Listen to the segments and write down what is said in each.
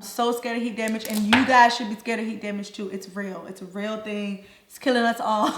I'm so scared of heat damage, and you guys should be scared of heat damage too. It's real. It's a real thing. It's killing us all.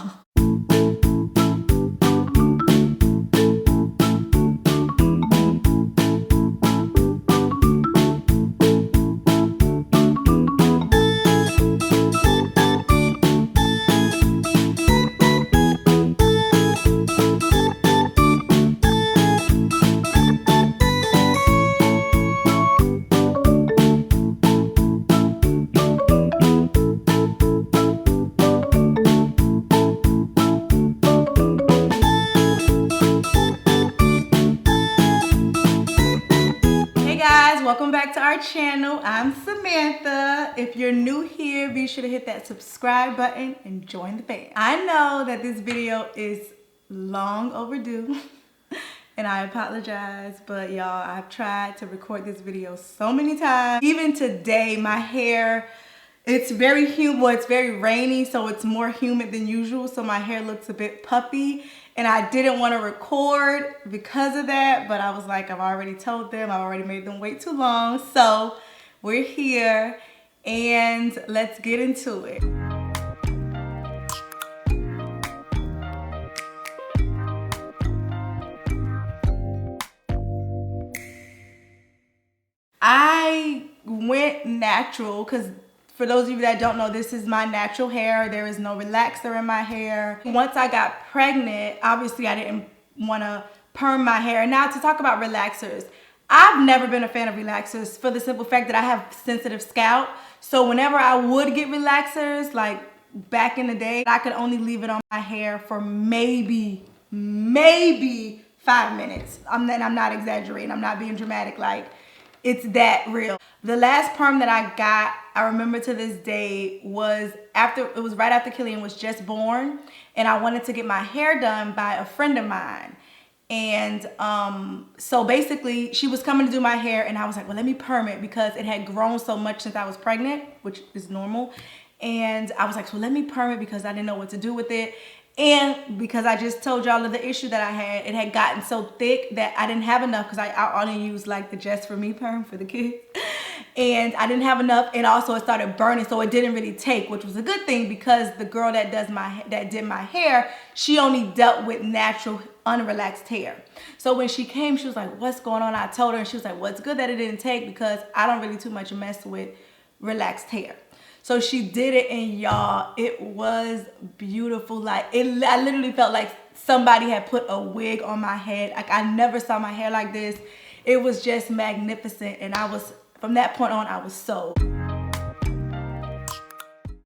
Welcome back to our channel. I'm Samantha. If you're new here, be sure to hit that subscribe button and join the fam. I know that this video is long overdue and I apologize, but y'all, I've tried to record this video so many times. Even today, my hair, it's very humid, well, it's very rainy, so it's more humid than usual, so my hair looks a bit puffy. And I didn't want to record because of that, but I was like, I've already told them, I've already made them wait too long. So we're here and let's get into it. I went natural because for those of you that don't know, this is my natural hair. There is no relaxer in my hair. Once I got pregnant, obviously I didn't want to perm my hair. Now to talk about relaxers, I've never been a fan of relaxers for the simple fact that I have sensitive scalp. So whenever I would get relaxers, like back in the day, I could only leave it on my hair for maybe 5 minutes. I'm not exaggerating. I'm not being dramatic. Like, it's that real. The last perm that I got, I remember to this day, was right after Killian was just born, and I wanted to get my hair done by a friend of mine. And so basically she was coming to do my hair, and I was like, well, let me perm it because it had grown so much since I was pregnant, which is normal. And I was like, so let me perm it because I didn't know what to do with it. And because I just told y'all of the issue that I had, it had gotten so thick that I didn't have enough because I only used like the Just For Me perm for the kids. And I didn't have enough, and also it started burning, so it didn't really take, which was a good thing because the girl that did my hair, she only dealt with natural unrelaxed hair. So when she came, she was like, what's going on? I told her, and she was like, well, it's good that it didn't take because I don't really too much mess with relaxed hair. So she did it, and y'all, it was beautiful. Like, I literally felt like somebody had put a wig on my head. Like, I never saw my hair like this. It was just magnificent, and from that point on, I was sold.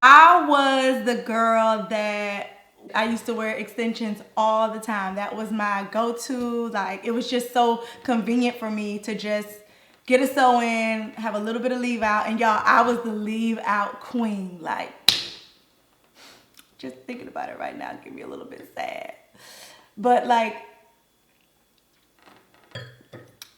I was the girl that I used to wear extensions all the time. That was my go-to. Like, it was just so convenient for me to just get a sew in, have a little bit of leave out, and y'all, I was the leave out queen. Like, just thinking about it right now give me a little bit sad. But like,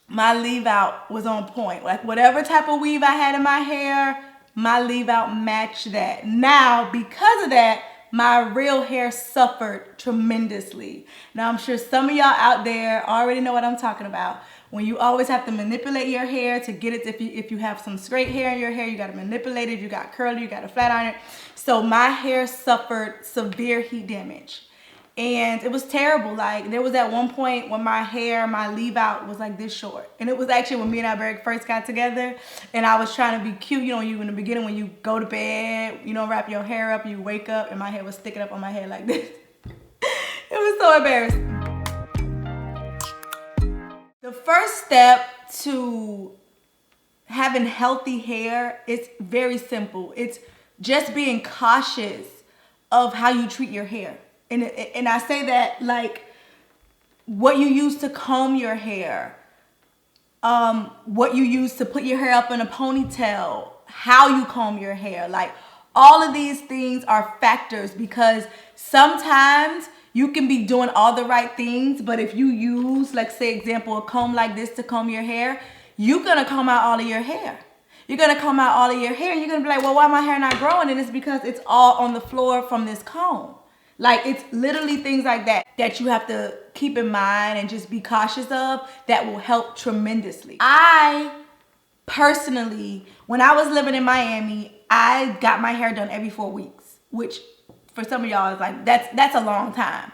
my leave out was on point. Like, whatever type of weave I had in my hair, my leave out matched that. Now, because of that, my real hair suffered tremendously. Now, I'm sure some of y'all out there already know what I'm talking about. When you always have to manipulate your hair to get it, if you have some straight hair in your hair, you got to manipulate it, you got curly, you got to flat iron it. So my hair suffered severe heat damage. And it was terrible. Like, there was at one point when my leave out was like this short. And it was actually when me and Albéric first got together, and I was trying to be cute. You know, you in the beginning when you go to bed, you know, wrap your hair up, you wake up, and my hair was sticking up on my head like this. It was so embarrassing. The first step to having healthy hair is very simple. It's just being cautious of how you treat your hair. And I say that like what you use to comb your hair, what you use to put your hair up in a ponytail, how you comb your hair. Like, all of these things are factors because sometimes you can be doing all the right things, but if you use, like, say example, a comb like this to comb your hair, you're gonna comb out all of your hair. You're gonna comb out all of your hair and you're gonna be like, well, why my hair not growing? And it's because it's all on the floor from this comb. Like, it's literally things like that that you have to keep in mind and just be cautious of that will help tremendously. I personally, when I was living in Miami, I got my hair done every 4 weeks, which for some of y'all is like, that's a long time.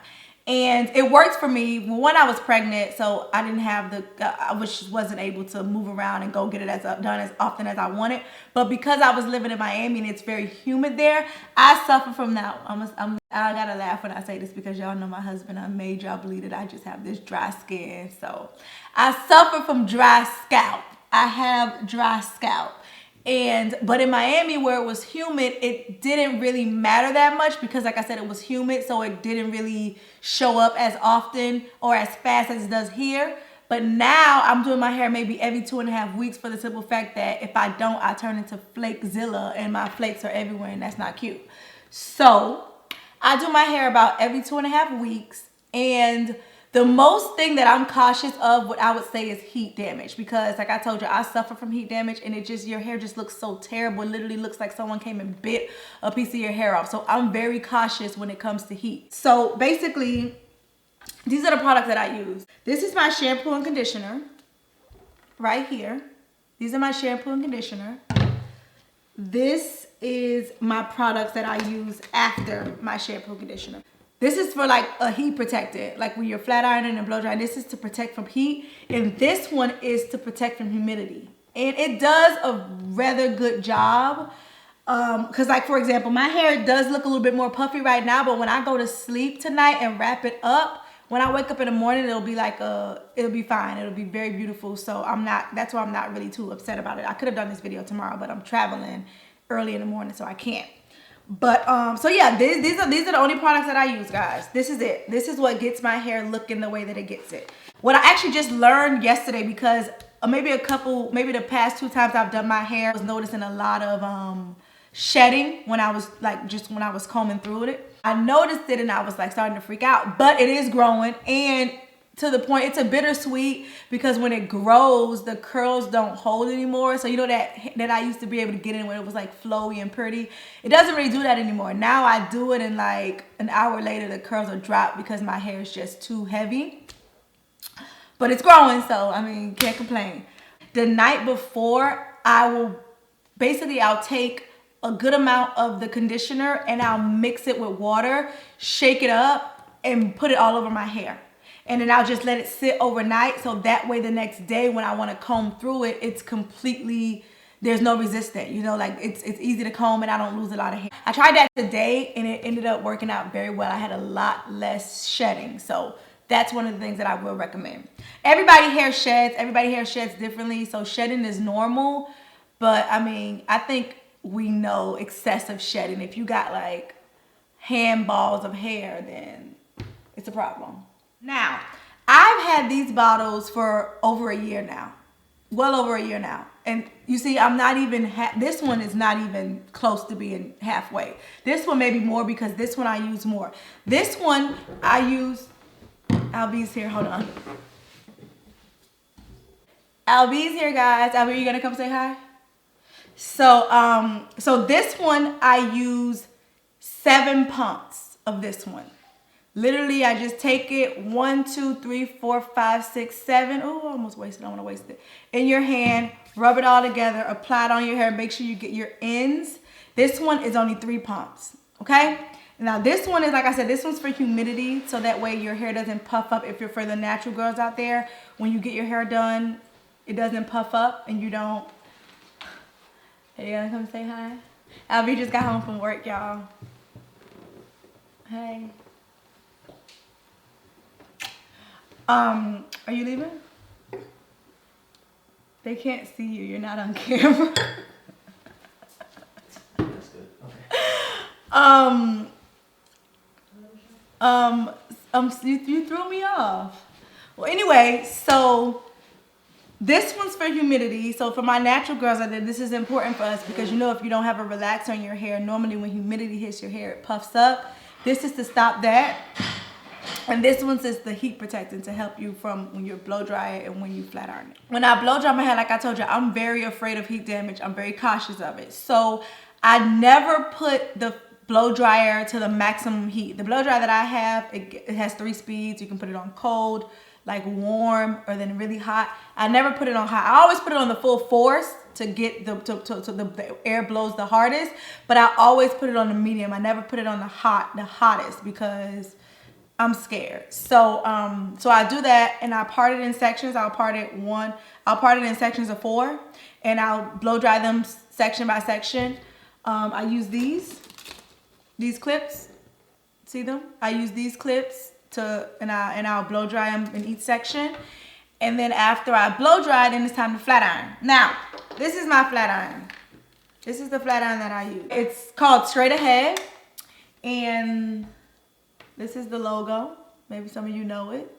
And it works for me. When I was pregnant, so I didn't have I wasn't able to move around and go get it done as often as I wanted. But because I was living in Miami and it's very humid there, I suffer from that. I gotta laugh when I say this because y'all know my husband. I made y'all believe that I just have this dry skin. So I suffer from dry scalp. I have dry scalp. But in Miami where it was humid, it didn't really matter that much because like I said, it was humid, so it didn't really show up as often or as fast as it does here. But now I'm doing my hair maybe every 2.5 weeks for the simple fact that if I don't, I turn into Flakezilla and my flakes are everywhere and that's not cute. So I do my hair about every 2.5 weeks, and the most thing that I'm cautious of, what I would say, is heat damage, because like I told you, I suffer from heat damage and your hair just looks so terrible. It literally looks like someone came and bit a piece of your hair off. So I'm very cautious when it comes to heat. So basically, these are the products that I use. This is my shampoo and conditioner right here. These are my shampoo and conditioner. This is my products that I use after my shampoo and conditioner. This is for like a heat protectant, like when you're flat ironing and blow drying. This is to protect from heat, and this one is to protect from humidity. And it does a rather good job. Cause like for example, my hair does look a little bit more puffy right now, but when I go to sleep tonight and wrap it up, when I wake up in the morning, it'll be like it'll be fine. It'll be very beautiful. So that's why I'm not really too upset about it. I could have done this video tomorrow, but I'm traveling early in the morning, so I can't. But so yeah, these are the only products that I use, guys. This is it. This is what gets my hair looking the way that it gets it. What I actually just learned yesterday, because maybe the past 2 times I've done my hair, I was noticing a lot of shedding when I was combing through it. I noticed it and I was like starting to freak out, but it is growing, and to the point it's a bittersweet, because when it grows, the curls don't hold anymore. So you know that I used to be able to get in when it was like flowy and pretty. It doesn't really do that anymore. Now I do it and like an hour later the curls are dropped because my hair is just too heavy. But it's growing, so I mean, can't complain. The night before, I'll take a good amount of the conditioner and I'll mix it with water, shake it up, and put it all over my hair. And then I'll just let it sit overnight, so that way the next day when I want to comb through it, it's completely, there's no resistance. You know, like it's easy to comb and I don't lose a lot of hair. I tried that today and it ended up working out very well. I had a lot less shedding. So that's one of the things that I will recommend. Everybody hair sheds differently. So shedding is normal. But I mean, I think we know excessive shedding. If you got like handballs of hair, then it's a problem. Now, I've had these bottles for over a year now. Well over a year now. And you see, I'm not even, this one is not even close to being halfway. This one may be more because this one I use more. This one I use, Albé's here, hold on. Albé's here, guys. Albé, you gonna come say hi? So this one I use 7 pumps of this one. Literally, I just take it 1, 2, 3, 4, 5, 6, 7. Oh, I almost wasted. I don't want to waste it. In your hand, rub it all together, apply it on your hair. Make sure you get your ends. This one is only 3 pumps. Okay. Now this one is, like I said, this one's for humidity, so that way your hair doesn't puff up. If you're for the natural girls out there, when you get your hair done, it doesn't puff up and you don't. Hey, you gonna come say hi? Albé just got home from work, y'all. Hey. Are you leaving? They can't see you. You're not on camera. That's good. Okay. You threw me off. Well, anyway, so this one's for humidity. So for my natural girls, this is important for us because you know if you don't have a relaxer in your hair, normally when humidity hits your hair, it puffs up. This is to stop that. And this one's is the heat protectant to help you from when you're blow dry and when you flat iron it. When I blow dry my hair, like I told you, I'm very afraid of heat damage. I'm very cautious of it. So I never put the blow dryer to the maximum heat. The blow dryer that I have, it has 3 speeds. You can put it on cold, like warm, or then really hot. I never put it on hot. I always put it on the full force to get the air blows the hardest, but I always put it on the medium. I never put it on the hottest because I'm scared. So so I do that, and I part it in sections. I'll part it in sections of 4, and I'll blow dry them section by section. I use these clips. See them? I use these clips and I'll blow dry them in each section. And then after I blow dry, then it's time to flat iron. Now, this is my flat iron. This is the flat iron that I use. It's called Straight Ahead, and this is the logo. Maybe some of you know it.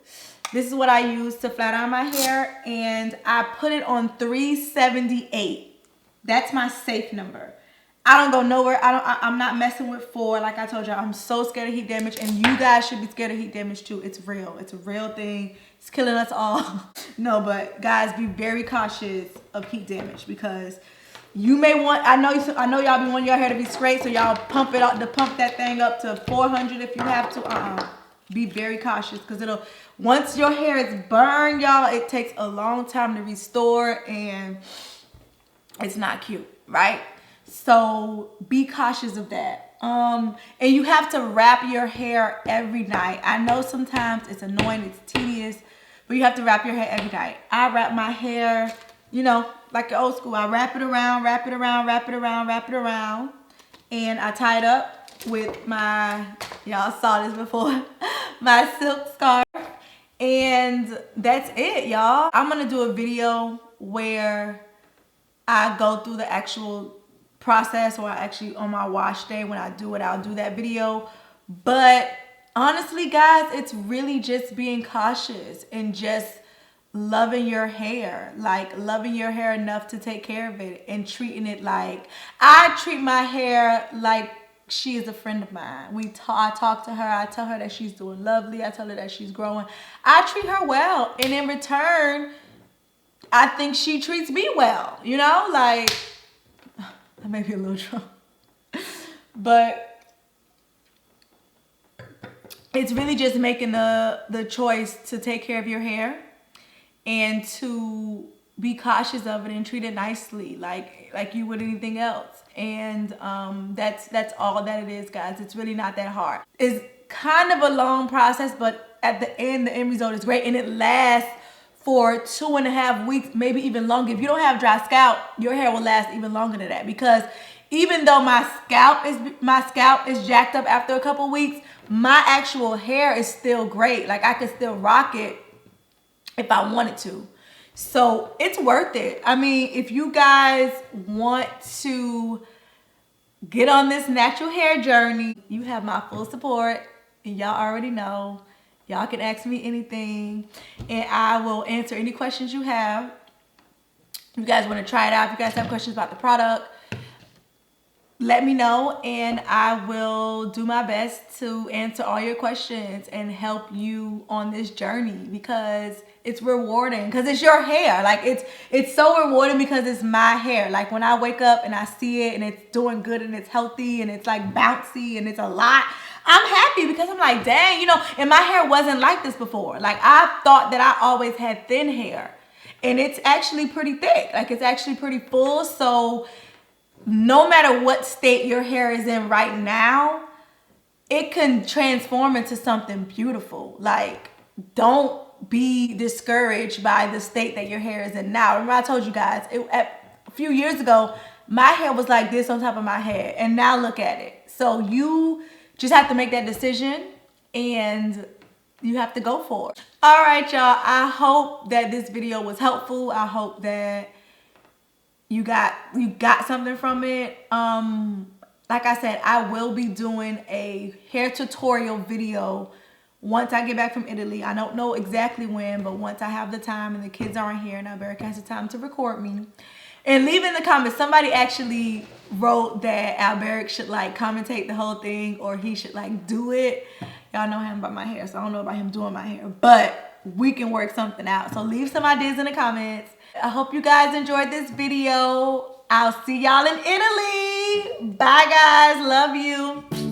This is what I use to flat iron my hair, and I put it on 378. That's my safe number. I don't go nowhere. I'm not messing with 4. Like I told y'all, I'm so scared of heat damage, and you guys should be scared of heat damage too. It's real. It's a real thing. It's killing us all. No, but guys, be very cautious of heat damage, because you may want, I know y'all be wanting your hair to be straight, so y'all pump that thing up to 400 if you have to. Be very cautious, because once your hair is burned, y'all, it takes a long time to restore, and it's not cute, right? So be cautious of that. And you have to wrap your hair every night. I know sometimes it's annoying, it's tedious, but you have to wrap your hair every night. I wrap my hair, you know, like the old school. I wrap it around, wrap it around, wrap it around, wrap it around. And I tie it up with my, y'all saw this before, my silk scarf. And that's it, y'all. I'm gonna do a video where I go through the actual process, or actually on my wash day when I do it, I'll do that video. But honestly, guys, it's really just being cautious and just loving your hair, like loving your hair enough to take care of it and treating it like, I treat my hair like she is a friend of mine. I talk to her, I tell her that she's doing lovely, I tell her that she's growing. I treat her well, and in return, I think she treats me well, you know, like, I may be a little drunk, but it's really just making the choice to take care of your hair and to be cautious of it and treat it nicely, like you would anything else. And that's all that it is, guys. It's really not that hard. It's kind of a long process, but at the end result is great, and it lasts for 2.5 weeks, maybe even longer. If you don't have dry scalp, your hair will last even longer than that, because even though my scalp is jacked up after a couple weeks, my actual hair is still great. Like, I could still rock it if I wanted to. So it's worth it. I mean, if you guys want to get on this natural hair journey, you have my full support, and y'all already know. Y'all can ask me anything, and I will answer any questions you have. If you guys want to try it out, if you guys have questions about the product, let me know, and I will do my best to answer all your questions and help you on this journey, because it's rewarding, because it's your hair. Like, it's so rewarding because it's my hair. Like, when I wake up and I see it and it's doing good and it's healthy and it's like bouncy and it's a lot, I'm happy, because I'm like, dang, you know, and my hair wasn't like this before. Like, I thought that I always had thin hair, and it's actually pretty thick. Like, it's actually pretty full. So no matter what state your hair is in right now, it can transform into something beautiful. Like, don't be discouraged by the state that your hair is in now. Remember, I told you guys, a few years ago, my hair was like this on top of my head, and now look at it. So you just have to make that decision, and you have to go for it. All right, y'all. I hope that this video was helpful. I hope that you got something from it. Like I said, I will be doing a hair tutorial video once I get back from Italy. I don't know exactly when, but once I have the time and the kids aren't here and Albéric has the time to record me. And leave in the comments, somebody actually wrote that Albéric should like commentate the whole thing, or he should like do it. Y'all know him about my hair, so I don't know about him doing my hair, but we can work something out. So leave some ideas in the comments. I hope you guys enjoyed this video. I'll see y'all in Italy. Bye, guys. Love you.